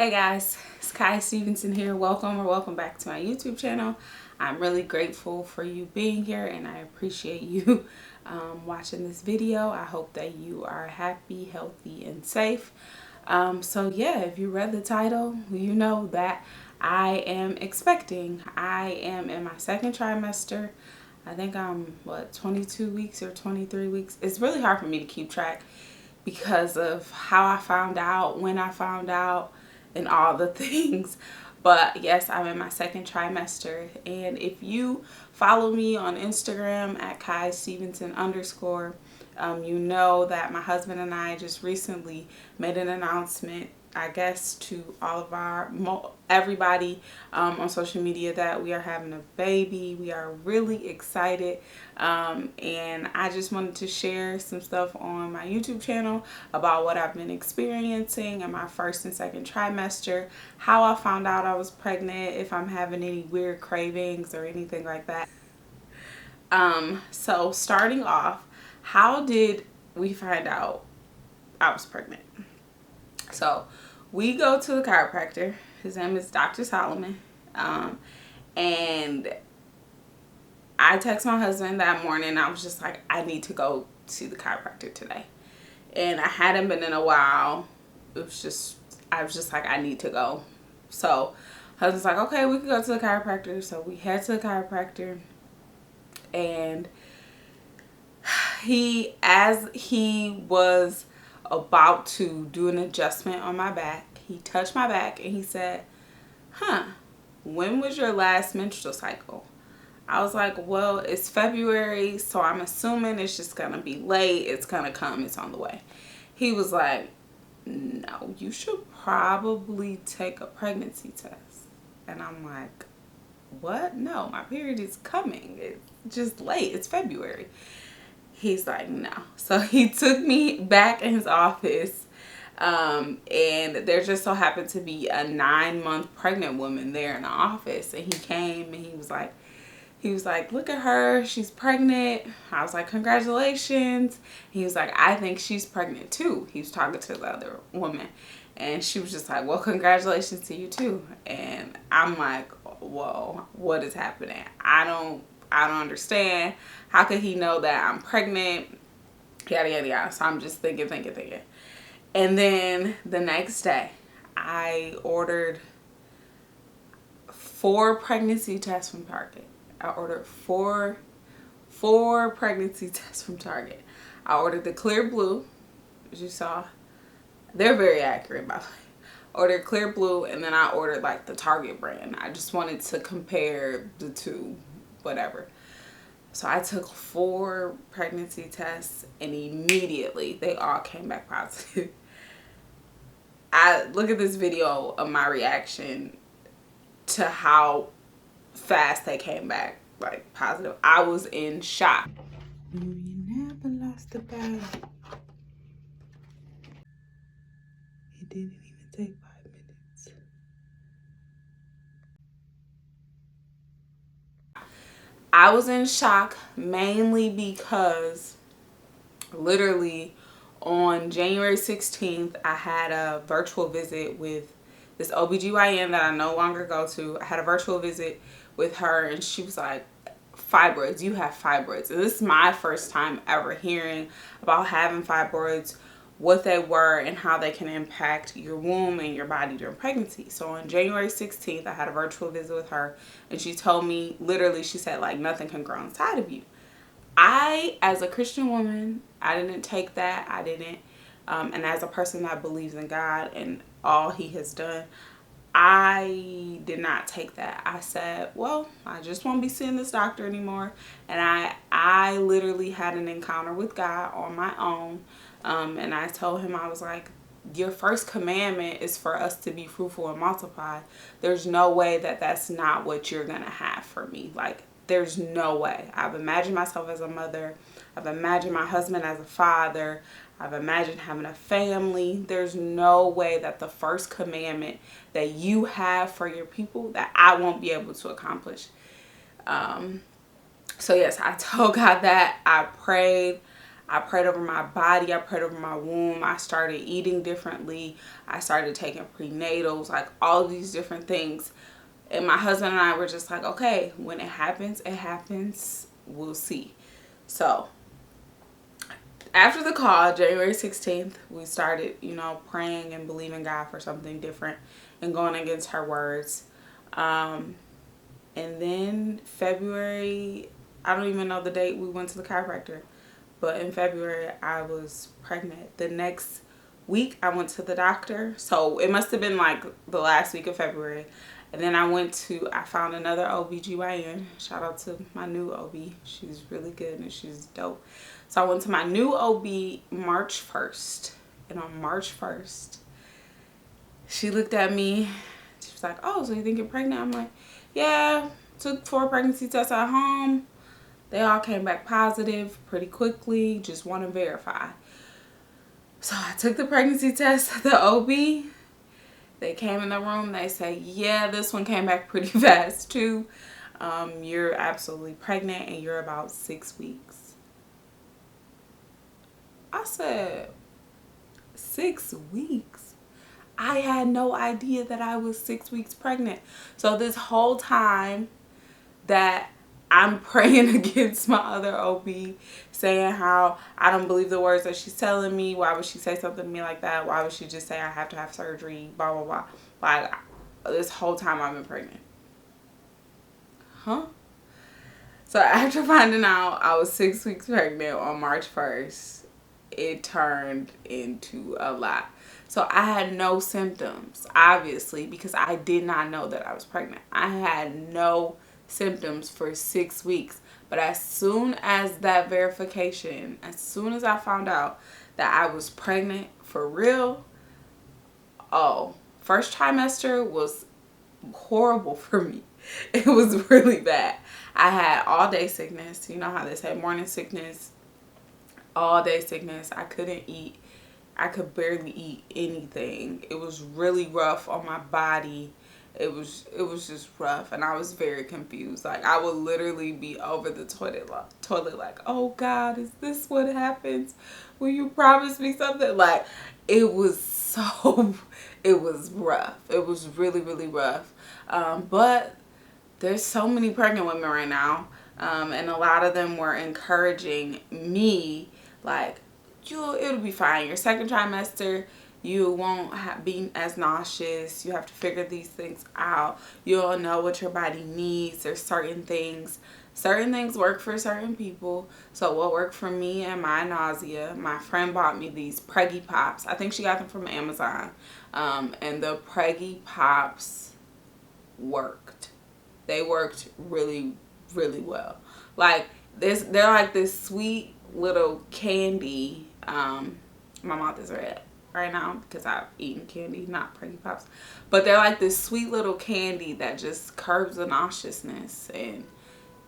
Hey guys, it's Stevenson here. Welcome back to my YouTube channel. I'm really grateful for you being here and I appreciate you watching this video. I hope that you are happy, healthy, and safe. So yeah, if you read the title, you know that I am expecting. I am in my second trimester. I think I'm 22 weeks or 23 weeks. It's really hard for me to keep track because of how I found out, when I found out, and all the things. But yes, I'm in my second trimester, and if you follow me on Instagram at Stevenson _, you know that my husband and I just recently made an announcement, I guess, to all of our everybody on social media that we are having a baby. We are really excited, and I just wanted to share some stuff on my YouTube channel about what I've been experiencing in my first and second trimester, how I found out I was pregnant, if I'm having any weird cravings or anything like that. So starting off, how did we find out I was pregnant? So we go to the chiropractor. His name is Dr. Solomon. And I text my husband that morning. I was just like, I need to go see the chiropractor today. And I hadn't been in a while. I was just like, I need to go. So husband's like, okay, we can go to the chiropractor. So we head to the chiropractor, and as he was about to do an adjustment on my back, he touched my back and he said, when was your last menstrual cycle? I was like, well, it's February, so I'm assuming it's just gonna be late. It's gonna come, it's on the way. He was like, no, you should probably take a pregnancy test. And I'm like, what? No, my period is coming. It's just late. It's February. He's like, no. So he took me back in his office, and there just so happened to be a 9-month pregnant woman there in the office. And he came and he was like, look at her, she's pregnant. I was like, congratulations. He was like, I think she's pregnant too. He was talking to the other woman, and she was just like, well, congratulations to you too. And I'm like, whoa, what is happening? I don't understand. How could he know that I'm pregnant? Yada, yada, yada. So I'm just thinking. And then the next day, I ordered 4 pregnancy tests from Target. I ordered four pregnancy tests from Target. I ordered the clear blue, as you saw. They're very accurate, by the way. Ordered clear blue, and then I ordered like the Target brand. I just wanted to compare the two, whatever. So I took 4 pregnancy tests, and immediately they all came back positive. I look at this video of my reaction to how fast they came back, like, positive. I was in shock. You never lost a battle. It didn't even take 5 minutes. I was in shock mainly because literally on January 16th, I had a virtual visit with this OBGYN that I no longer go to. I had a virtual visit with her, and she was like, fibroids, you have fibroids. And this is my first time ever hearing about having fibroids, what they were, and how they can impact your womb and your body during pregnancy. So on January 16th, I had a virtual visit with her, and she told me, literally, she said, like, nothing can grow inside of you. I, as a Christian woman, I didn't take that. I didn't. And as a person that believes in God and all he has done, I did not take that. I said, well, I just won't be seeing this doctor anymore. And I literally had an encounter with God on my own. And I told him, I was like, your first commandment is for us to be fruitful and multiply. There's no way that that's not what you're going to have for me. Like, there's no way. I've imagined myself as a mother. I've imagined my husband as a father. I've imagined having a family. There's no way that the first commandment that you have for your people that I won't be able to accomplish. So yes, I told God that. I prayed. I prayed over my body. I prayed over my womb. I started eating differently. I started taking prenatals, like all of these different things. And my husband and I were just like, okay, when it happens, it happens. We'll see. So after the call, January 16th, we started, praying and believing God for something different and going against her words. And then February, I don't even know the date we went to the chiropractor, but in February I was pregnant. The next week I went to the doctor, so it must have been like the last week of February. And then I found another OBGYN. Shout out to my new OB. She's really good and she's dope. So I went to my new OB March 1st. And on March 1st, she looked at me. She was like, oh, so you think you're pregnant? I'm like, yeah. Took 4 pregnancy tests at home. They all came back positive pretty quickly. Just want to verify. So I took the pregnancy test at the OB. They came in the room. They say, yeah, this one came back pretty fast too. You're absolutely pregnant and you're about 6 weeks. I said, 6 weeks? I had no idea that I was 6 weeks pregnant. So this whole time that I'm praying against my other OB, saying how I don't believe the words that she's telling me. Why would she say something to me like that? Why would she just say I have to have surgery? Blah, blah, blah. Like, this whole time I've been pregnant. Huh? So after finding out I was 6 weeks pregnant on March 1st, it turned into a lot. So I had no symptoms, obviously, because I did not know that I was pregnant. I had no symptoms for 6 weeks. But as soon as that verification, as soon as I found out that I was pregnant for real, first trimester was horrible for me. It was really bad. I had all day sickness. You know how they say morning sickness, all day sickness. I couldn't eat. I could barely eat anything. It was really rough on my body. It was just rough, and I was very confused. Like, I would literally be over the toilet like, oh God, is this what happens? Will you promise me something? Like, it was rough. It was really, really rough. But there's so many pregnant women right now, and a lot of them were encouraging me, like, it'll be fine. Your second trimester, you won't be as nauseous. You have to figure these things out. You'll know what your body needs. There's certain things work for certain people. So what worked for me and my nausea, my friend bought me these Preggy Pops. I think she got them from Amazon. And the Preggy Pops worked. They worked really, really well. Like, they're like this sweet little candy. My mouth is red right now because I've eaten candy, not Preggy Pops. But they're like this sweet little candy that just curbs the nauseousness, and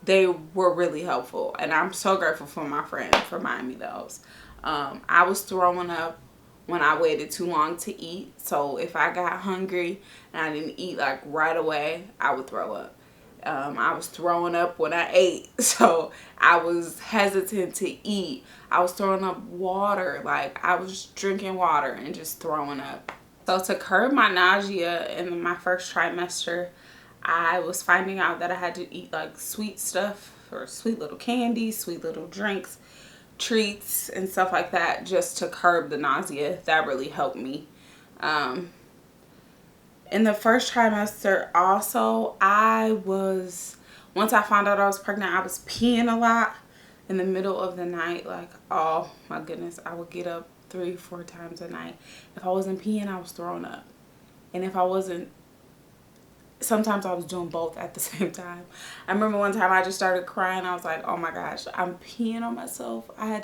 they were really helpful. And I'm so grateful for my friend for buying me those. I was throwing up when I waited too long to eat. So if I got hungry and I didn't eat like right away, I would throw up. I was throwing up when I ate, so I was hesitant to eat. I was throwing up water, like I was drinking water and just throwing up. So to curb my nausea in my first trimester, I was finding out that I had to eat like sweet stuff, or sweet little candies, sweet little drinks, treats and stuff like that, just to curb the nausea. That really helped me. In the first trimester also, once I found out I was pregnant, I was peeing a lot in the middle of the night. Like, oh my goodness, I would get up 3-4 times a night. If I wasn't peeing, I was throwing up. And if I wasn't, sometimes I was doing both at the same time. I remember one time I just started crying. I was like, oh my gosh, I'm peeing on myself. I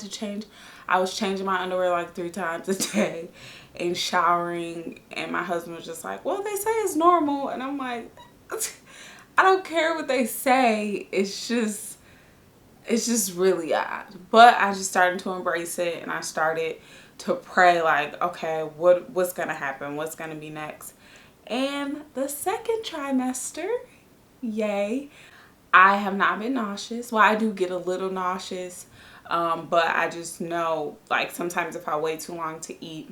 was changing my underwear like 3 times a day and showering, and my husband was just like, well, they say it's normal. And I'm like, I don't care what they say. It's just really odd. But I just started to embrace it, and I started to pray like, okay, what's gonna happen? What's gonna be next? And the second trimester, yay, I have not been nauseous. Well, I do get a little nauseous But I just know, like, sometimes if I wait too long to eat,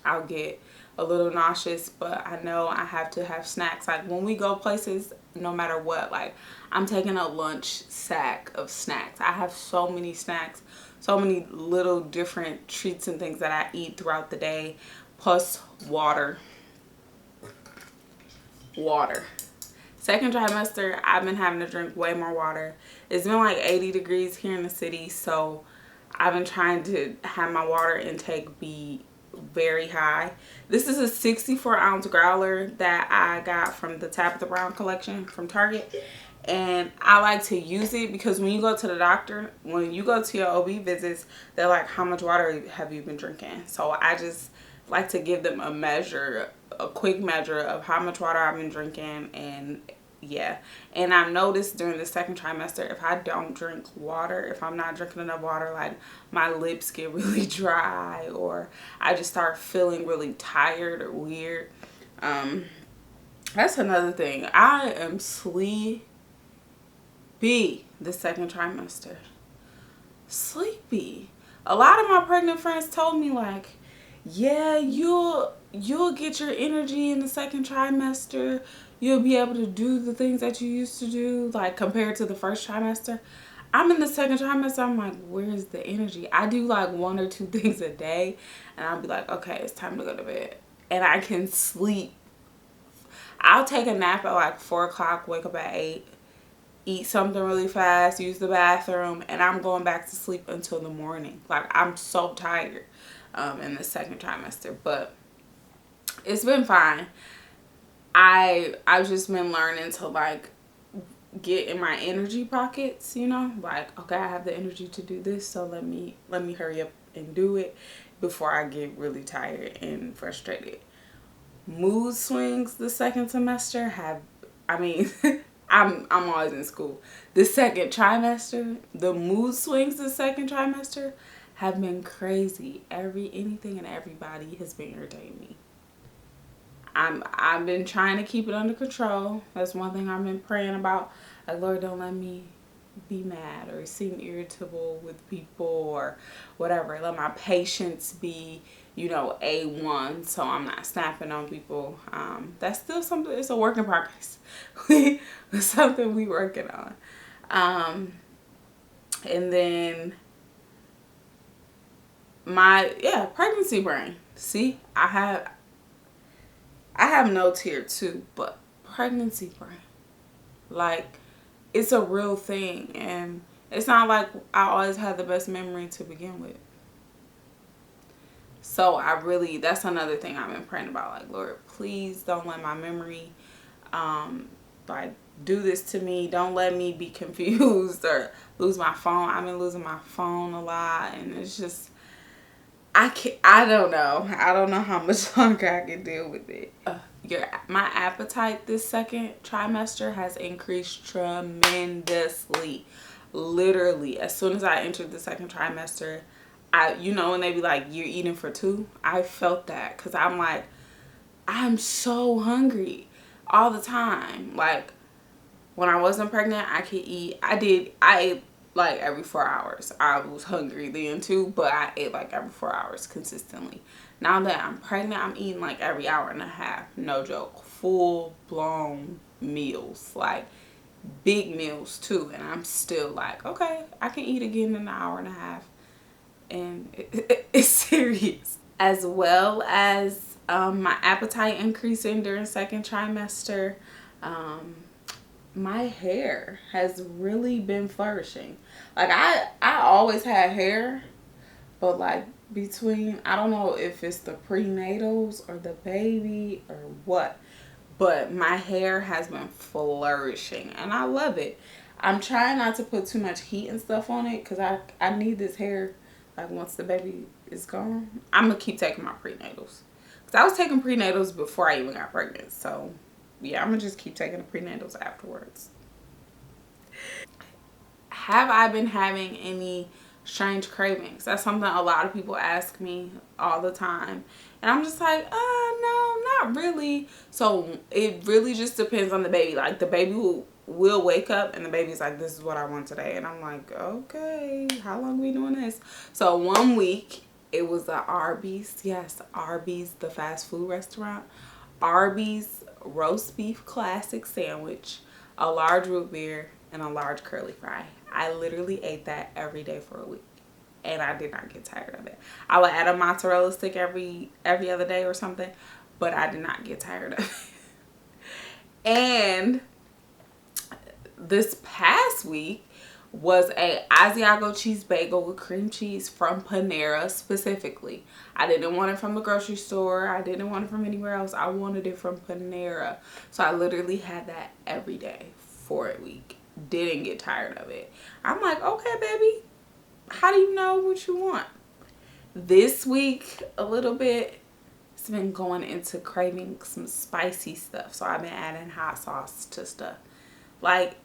I'll get a little nauseous. But I know I have to have snacks. Like, when we go places, no matter what, like, I'm taking a lunch sack of snacks. I have so many snacks, so many little different treats and things that I eat throughout the day, plus water. Water. Second trimester, I've been having to drink way more water. It's been like 80 degrees here in the city, so I've been trying to have my water intake be very high. This is a 64-ounce growler that I got from the Tabitha Brown collection from Target. And I like to use it because when you go to the doctor, when you go to your OB visits, they're like, how much water have you been drinking? So I just like to give them a measure, a quick measure of how much water I've been drinking. And yeah, and I've noticed during the second trimester, if I don't drink water, if I'm not drinking enough water, like my lips get really dry, or I just start feeling really tired or weird. That's another thing. I am sleepy the second trimester. Sleepy. A lot of my pregnant friends told me, like, yeah, you'll get your energy in the second trimester. You'll be able to do the things that you used to do, like, compared to the first trimester. I'm in the second trimester. I'm like, where's the energy? I do like 1 or 2 things a day, and I'll be like, okay, it's time to go to bed. And I can sleep. I'll take a nap at like 4 o'clock, wake up at 8, eat something really fast, use the bathroom, and I'm going back to sleep until the morning. Like, I'm so tired in the second trimester, but it's been fine. I've just been learning to, like, get in my energy pockets, you know, like, okay, I have the energy to do this, so let me hurry up and do it before I get really tired and frustrated. Mood swings the second semester have, I mean, I'm always in school. The second trimester, the mood swings the second trimester have been crazy. Anything and everybody has been irritating me. I've been trying to keep it under control. That's one thing I've been praying about. Like, Lord, don't let me be mad or seem irritable with people or whatever. Let my patience be, you know, A1, so I'm not snapping on people. That's still something. It's a work in progress. It's something we working on. And then pregnancy brain. See, I have notes here too, but pregnancy brain, like, it's a real thing, and it's not like I always had the best memory to begin with. So that's another thing I've been praying about. Like, Lord, please don't let my memory, like, do this to me. Don't let me be confused or lose my phone. I've been losing my phone a lot, and it's just, I don't know. I don't know how much longer I can deal with it. My appetite this second trimester has increased tremendously. Literally, as soon as I entered the second trimester, you know, when they be like, you're eating for 2, I felt that, because I'm like, I'm so hungry all the time. Like, when I wasn't pregnant, I could eat. I ate like every 4 hours. I was hungry then too, but I ate like every 4 hours consistently. Now that I'm pregnant, I'm eating like every hour and a half. No joke. Full blown meals. Like, big meals too. And I'm still like, okay, I can eat again in an hour and a half. And it's serious. As well as my appetite increasing during second trimester. My hair has really been flourishing. Like, I always had hair, but like, between, I don't know if it's the prenatals or the baby or what, but my hair has been flourishing, and I love it. I'm trying not to put too much heat and stuff on it, because I need this hair, like, once the baby is gone. I'm gonna keep taking my prenatals, because I was taking prenatals before I even got pregnant. So yeah, I'm gonna just keep taking the prenatals afterwards. Have I been having any strange cravings? That's something a lot of people ask me all the time, and I'm just like, no, not really. So it really just depends on the baby. Like, the baby we'll wake up and the baby's like, this is what I want today. And I'm like, okay, how long we doing this? So one week it was the Arby's. Yes, Arby's, the fast food restaurant. Arby's roast beef classic sandwich, a large root beer, and a large curly fry. I literally ate that every day for a week. And I did not get tired of it. I would add a mozzarella stick every other day or something, but I did not get tired of it. And this past week was a Asiago cheese bagel with cream cheese from Panera specifically. I didn't want it from the grocery store. I didn't want it from anywhere else. I wanted it from Panera. So I literally had that every day for a week. Didn't get tired of it. I'm like, okay, baby, how do you know what you want? This week, a little bit, it's been going into craving some spicy stuff. So I've been adding hot sauce to stuff. Like,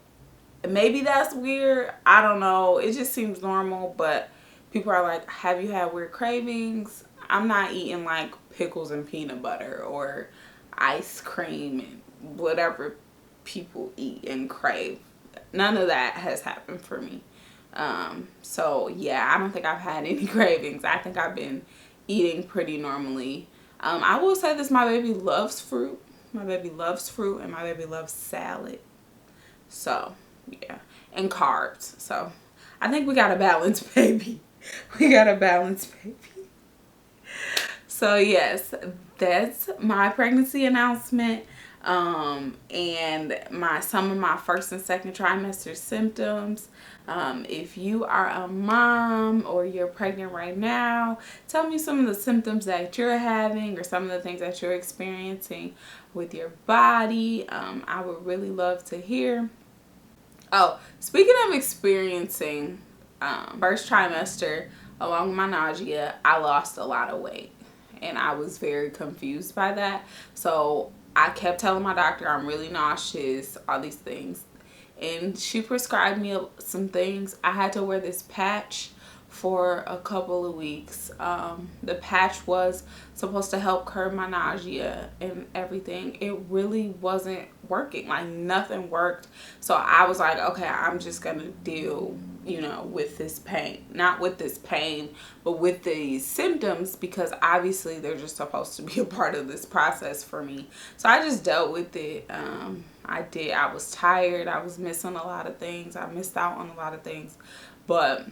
maybe that's weird. I don't know. It just seems normal. But people are like, have you had weird cravings? I'm not eating like pickles and peanut butter or ice cream and whatever people eat and crave. None of that has happened for me. So yeah, I don't think I've had any cravings. I think I've been eating pretty normally. I will say this, my baby loves fruit. My baby loves fruit and my baby loves salad. So yeah, and carbs. So I think we got a balanced baby. We got a balanced baby. So yes, that's my pregnancy announcement. And some of my first and second trimester symptoms. If you are a mom or you're pregnant right now, tell me some of the symptoms that you're having or some of the things that you're experiencing with your body. I would really love to hear. Oh, speaking of experiencing first trimester along with my nausea, I lost a lot of weight and I was very confused by that. So I kept telling my doctor I'm really nauseous, all these things. And she prescribed me some things. I had to wear this patch for a couple of weeks. The patch was supposed to help curb my nausea and everything. It really wasn't working. Like, nothing worked. So I was like, okay, I'm just going to deal, with this pain. Not with this pain, but with these symptoms, because obviously they're just supposed to be a part of this process for me. So I just dealt with it. I was tired. I was missing a lot of things. I missed out on a lot of things. But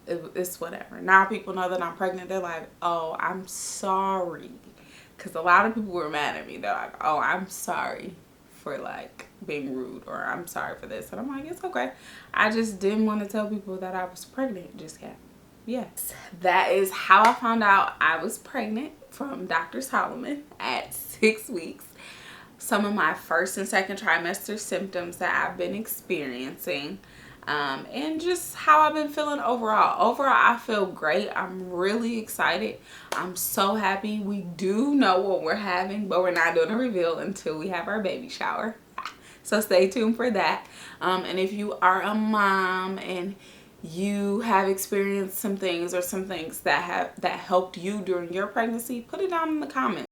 it's whatever. Now people know that I'm pregnant. They're like, oh, I'm sorry. Because a lot of people were mad at me. They're like, oh, I'm sorry for like being rude, or I'm sorry for this. And I'm like, it's okay. I just didn't want to tell people that I was pregnant just yet. Yes, that is how I found out I was pregnant from Dr. Solomon at 6 weeks. Some of my first and second trimester symptoms that I've been experiencing. And just how I've been feeling overall. Overall, I feel great. I'm really excited. I'm so happy. We do know what we're having, but we're not doing a reveal until we have our baby shower. So stay tuned for that. And if you are a mom and you have experienced some things or some things that helped you during your pregnancy, put it down in the comments.